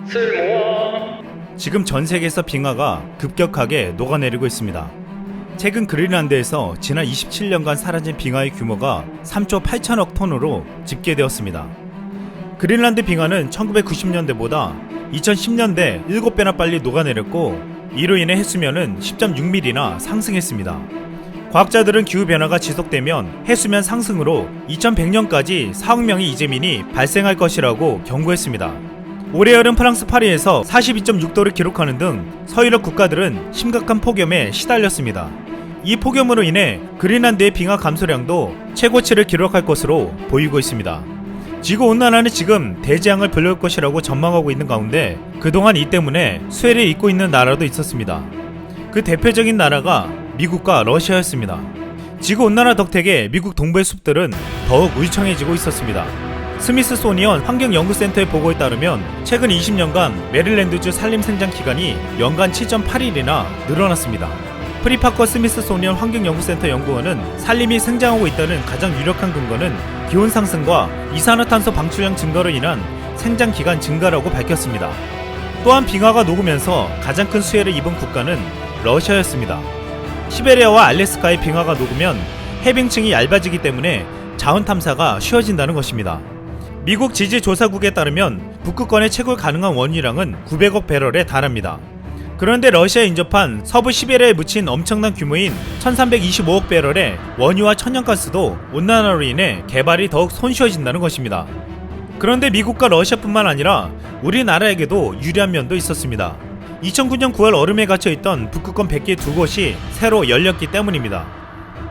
쓸모아. 지금 전 세계에서 빙하가 급격하게 녹아내리고 있습니다. 최근 그린란드에서 지난 27년간 사라진 빙하의 규모가 3조 8천억 톤으로 집계되었습니다. 그린란드 빙하는 1990년대보다 2010년대 7배나 빨리 녹아내렸고, 이로 인해 해수면은 10.6mm나 상승했습니다. 과학자들은 기후변화가 지속되면 해수면 상승으로 2100년까지 4억 명의 이재민이 발생할 것이라고 경고했습니다. 올해 여름 프랑스 파리에서 42.6도를 기록하는 등 서유럽 국가들은 심각한 폭염에 시달렸습니다. 이 폭염으로 인해 그린란드의 빙하 감소량도 최고치를 기록할 것으로 보이고 있습니다. 지구온난화는 지금 대재앙을 불러올 것이라고 전망하고 있는 가운데, 그동안 이 때문에 수해를 입고 있는 나라도 있었습니다. 그 대표적인 나라가 미국과 러시아였습니다. 지구온난화 덕택에 미국 동부의 숲들은 더욱 울창해지고 있었습니다. 스미스소니언 환경연구센터의 보고에 따르면 최근 20년간 메릴랜드주 산림 생장 기간이 연간 7.8일이나 늘어났습니다. 프리파커 스미스소니언 환경연구센터 연구원은 산림이 생장하고 있다는 가장 유력한 근거는 기온 상승과 이산화탄소 방출량 증가로 인한 생장 기간 증가라고 밝혔습니다. 또한 빙하가 녹으면서 가장 큰 수해를 입은 국가는 러시아였습니다. 시베리아와 알래스카의 빙하가 녹으면 해빙층이 얇아지기 때문에 자원 탐사가 쉬워진다는 것입니다. 미국 지질조사국에 따르면 북극권의 채굴 가능한 원유량은 900억 배럴에 달합니다. 그런데 러시아에 인접한 서부 시베리아에 묻힌 엄청난 규모인 1325억 배럴의 원유와 천연가스도 온난화로 인해 개발이 더욱 손쉬워진다는 것입니다. 그런데 미국과 러시아뿐만 아니라 우리나라에게도 유리한 면도 있었습니다. 2009년 9월 얼음에 갇혀있던 북극권 100개 두 곳이 새로 열렸기 때문입니다.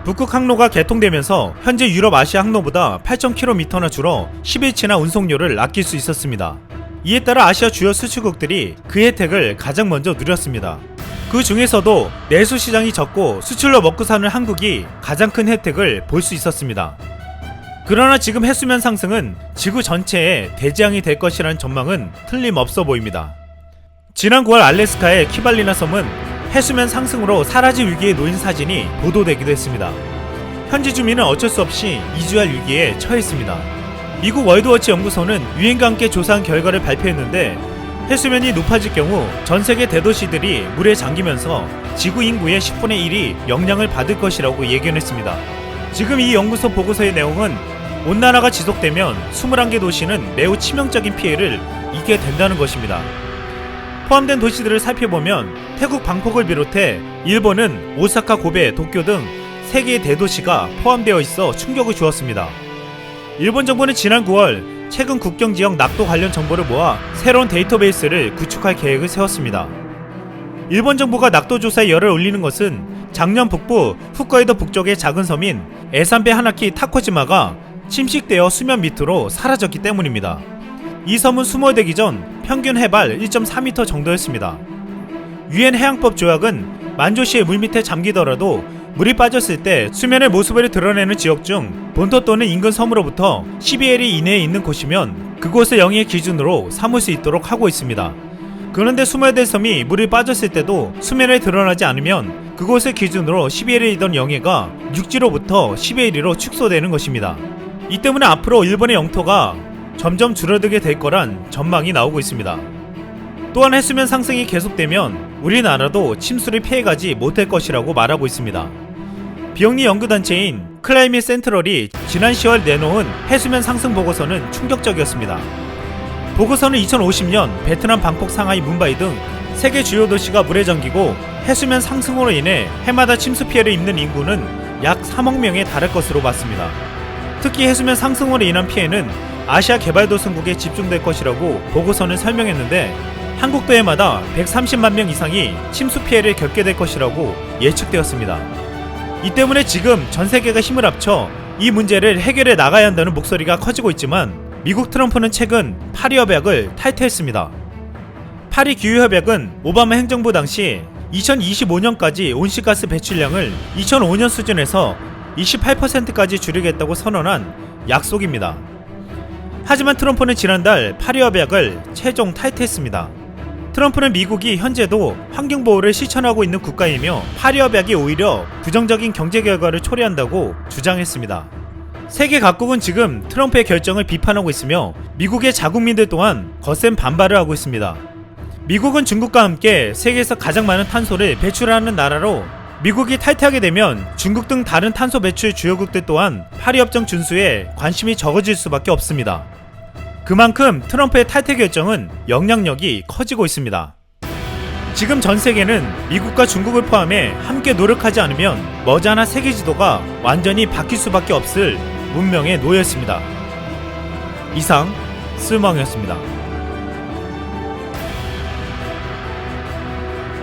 북극 항로가 개통되면서 현재 유럽 아시아 항로보다 8.km나 줄어 10일치나 운송료를 아낄 수 있었습니다. 이에 따라 아시아 주요 수출국들이 그 혜택을 가장 먼저 누렸습니다. 그 중에서도 내수 시장이 적고 수출로 먹고 사는 한국이 가장 큰 혜택을 볼 수 있었습니다. 그러나 지금 해수면 상승은 지구 전체에 대재앙이 될 것이라는 전망은 틀림없어 보입니다. 지난 9월 알래스카의 키발리나 섬은 해수면 상승으로 사라질 위기에 놓인 사진이 보도되기도 했습니다. 현지 주민은 어쩔 수 없이 이주할 위기에 처했습니다. 미국 월드워치 연구소는 유엔과 함께 조사한 결과를 발표했는데, 해수면이 높아질 경우 전 세계 대도시들이 물에 잠기면서 지구 인구의 10분의 1이 영향을 받을 것이라고 예견했습니다. 지금 이 연구소 보고서의 내용은 온난화가 지속되면 21개 도시는 매우 치명적인 피해를 입게 된다는 것입니다. 포함된 도시들을 살펴보면 태국 방콕을 비롯해 일본은 오사카, 고베, 도쿄 등 3개의 대도시가 포함되어 있어 충격을 주었습니다. 일본 정부는 지난 9월 최근 국경지역 낙도 관련 정보를 모아 새로운 데이터베이스를 구축할 계획을 세웠습니다. 일본 정부가 낙도 조사에 열을 올리는 것은 작년 북부 홋카이도 북쪽의 작은 섬인 에산베 하나키 타코지마가 침식되어 수면 밑으로 사라졌기 때문입니다. 이 섬은 수몰되기 전 평균 해발 1.4m 정도였습니다. 유엔 해양법 조약은 만조시에 물밑에 잠기더라도 물이 빠졌을 때 수면의 모습을 드러내는 지역 중 본토 또는 인근 섬으로부터 12L 이내에 있는 곳이면 그곳을 영해의 기준으로 삼을 수 있도록 하고 있습니다. 그런데 수몰된 섬이 물이 빠졌을 때도 수면에 드러나지 않으면 그곳을 기준으로 12L이던 영해가 육지로부터 12L로 축소되는 것입니다. 이 때문에 앞으로 일본의 영토가 점점 줄어들게 될 거란 전망이 나오고 있습니다. 또한 해수면 상승이 계속되면 우리나라도 침수를 피해가지 못할 것이라고 말하고 있습니다. 비영리 연구단체인 클라이밋 센트럴이 지난 10월 내놓은 해수면 상승 보고서는 충격적이었습니다. 보고서는 2050년 베트남 방콕, 상하이, 뭄바이 등 세계 주요 도시가 물에 잠기고 해수면 상승으로 인해 해마다 침수 피해를 입는 인구는 약 3억 명에 달할 것으로 봤습니다. 특히 해수면 상승으로 인한 피해는 아시아 개발도상국에 집중될 것이라고 보고서는 설명했는데, 한국도 해마다 130만 명 이상이 침수 피해를 겪게 될 것이라고 예측되었습니다. 이 때문에 지금 전 세계가 힘을 합쳐 이 문제를 해결해 나가야 한다는 목소리가 커지고 있지만, 미국 트럼프는 최근 파리 협약을 탈퇴했습니다. 파리 기후협약은 오바마 행정부 당시 2025년까지 온실가스 배출량을 2005년 수준에서 28%까지 줄이겠다고 선언한 약속입니다. 하지만 트럼프는 지난달 파리 협약을 최종 탈퇴했습니다. 트럼프는 미국이 현재도 환경보호를 실천하고 있는 국가이며 파리 협약이 오히려 부정적인 경제 결과를 초래한다고 주장했습니다. 세계 각국은 지금 트럼프의 결정을 비판하고 있으며 미국의 자국민들 또한 거센 반발을 하고 있습니다. 미국은 중국과 함께 세계에서 가장 많은 탄소를 배출하는 나라로 미국이 탈퇴하게 되면 중국 등 다른 탄소 배출 주요국들 또한 파리협정 준수에 관심이 적어질 수밖에 없습니다. 그만큼 트럼프의 탈퇴 결정은 영향력이 커지고 있습니다. 지금 전 세계는 미국과 중국을 포함해 함께 노력하지 않으면 머지않아 세계 지도가 완전히 바뀔 수밖에 없을 운명에 놓여 있습니다. 이상 쓸망이었습니다.